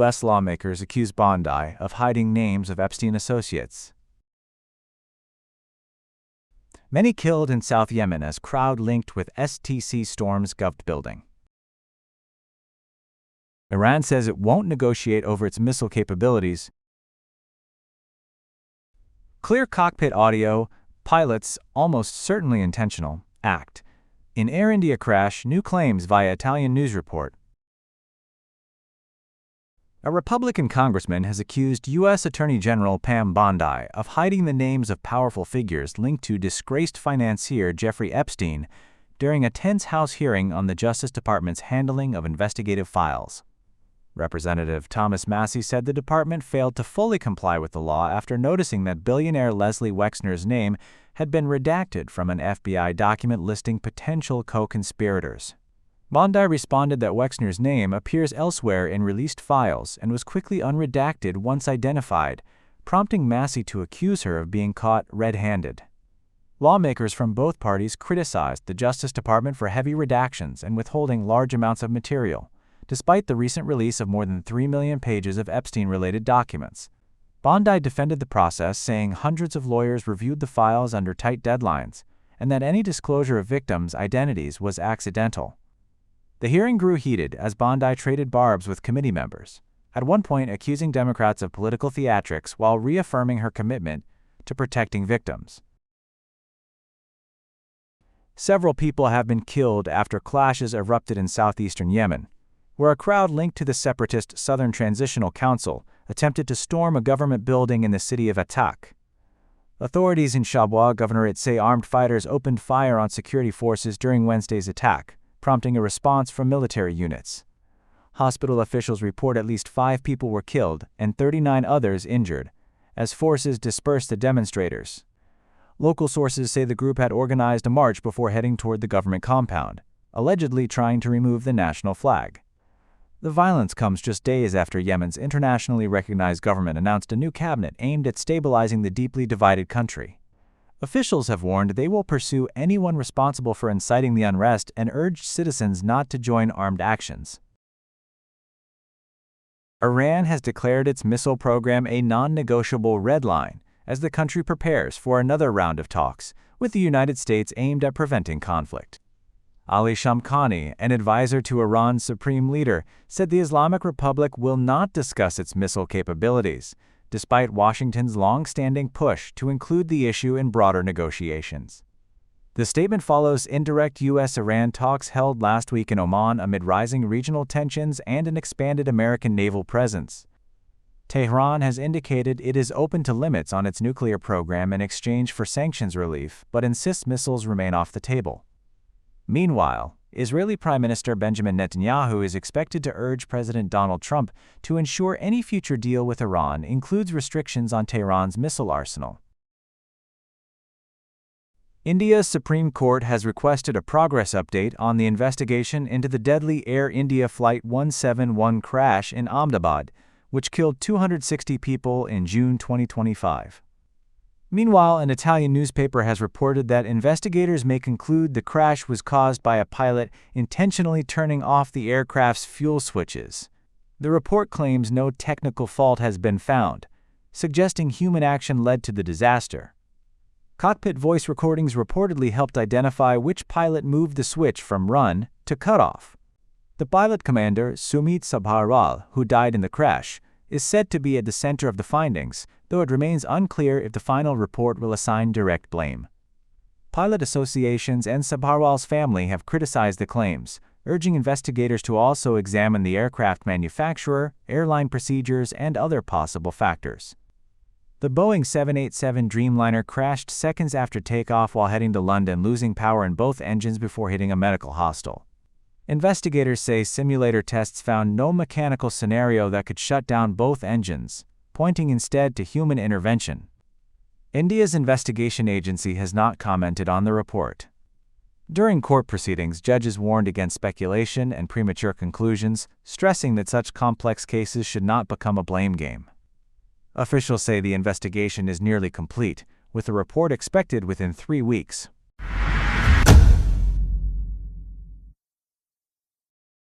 U.S. lawmakers accuse Bondi of hiding names of Epstein associates. Many killed in South Yemen as crowd linked with STC storms Gov't building. Iran says it won't negotiate over its missile capabilities. Clear cockpit audio, pilots, almost certainly intentional, act. In Air India crash, new claims via Italian news report. A Republican congressman has accused U.S. Attorney General Pam Bondi of hiding the names of powerful figures linked to disgraced financier Jeffrey Epstein during a tense House hearing on the Justice Department's handling of investigative files. Representative Thomas Massey said the department failed to fully comply with the law after noticing that billionaire Leslie Wexner's name had been redacted from an FBI document listing potential co-conspirators. Bondi responded that Wexner's name appears elsewhere in released files and was quickly unredacted once identified, prompting Massey to accuse her of being caught red-handed. Lawmakers from both parties criticized the Justice Department for heavy redactions and withholding large amounts of material, despite the recent release of more than 3 million pages of Epstein-related documents. Bondi defended the process, saying hundreds of lawyers reviewed the files under tight deadlines, and that any disclosure of victims' identities was accidental. The hearing grew heated as Bondi traded barbs with committee members, at one point accusing Democrats of political theatrics while reaffirming her commitment to protecting victims. Several people have been killed after clashes erupted in southeastern Yemen, where a crowd linked to the separatist Southern Transitional Council attempted to storm a government building in the city of Atak. Authorities in Shabwa Governorate say armed fighters opened fire on security forces during Wednesday's attack, prompting a response from military units. Hospital officials report at least 5 people were killed and 39 others injured, as forces dispersed the demonstrators. Local sources say the group had organized a march before heading toward the government compound, allegedly trying to remove the national flag. The violence comes just days after Yemen's internationally recognized government announced a new cabinet aimed at stabilizing the deeply divided country. Officials have warned they will pursue anyone responsible for inciting the unrest and urged citizens not to join armed actions. Iran has declared its missile program a non-negotiable red line as the country prepares for another round of talks with the United States aimed at preventing conflict. Ali Shamkhani, an advisor to Iran's supreme leader, said the Islamic Republic will not discuss its missile capabilities, despite Washington's long-standing push to include the issue in broader negotiations. The statement follows indirect U.S.-Iran talks held last week in Oman amid rising regional tensions and an expanded American naval presence. Tehran has indicated it is open to limits on its nuclear program in exchange for sanctions relief, but insists missiles remain off the table. Meanwhile, Israeli Prime Minister Benjamin Netanyahu is expected to urge President Donald Trump to ensure any future deal with Iran includes restrictions on Tehran's missile arsenal. India's Supreme Court has requested a progress update on the investigation into the deadly Air India Flight 171 crash in Ahmedabad, which killed 260 people in June 2025. Meanwhile, an Italian newspaper has reported that investigators may conclude the crash was caused by a pilot intentionally turning off the aircraft's fuel switches. The report claims no technical fault has been found, suggesting human action led to the disaster. Cockpit voice recordings reportedly helped identify which pilot moved the switch from run to cutoff. The pilot commander, Sumit Sabharwal, who died in the crash, is said to be at the center of the findings, though it remains unclear if the final report will assign direct blame. Pilot associations and Sabharwal's family have criticized the claims, urging investigators to also examine the aircraft manufacturer, airline procedures, and other possible factors. The Boeing 787 Dreamliner crashed seconds after takeoff while heading to London, losing power in both engines before hitting a medical hostel. Investigators say simulator tests found no mechanical scenario that could shut down both engines, pointing instead to human intervention. India's investigation agency has not commented on the report. During court proceedings, judges warned against speculation and premature conclusions, stressing that such complex cases should not become a blame game. Officials say the investigation is nearly complete, with a report expected within 3 weeks.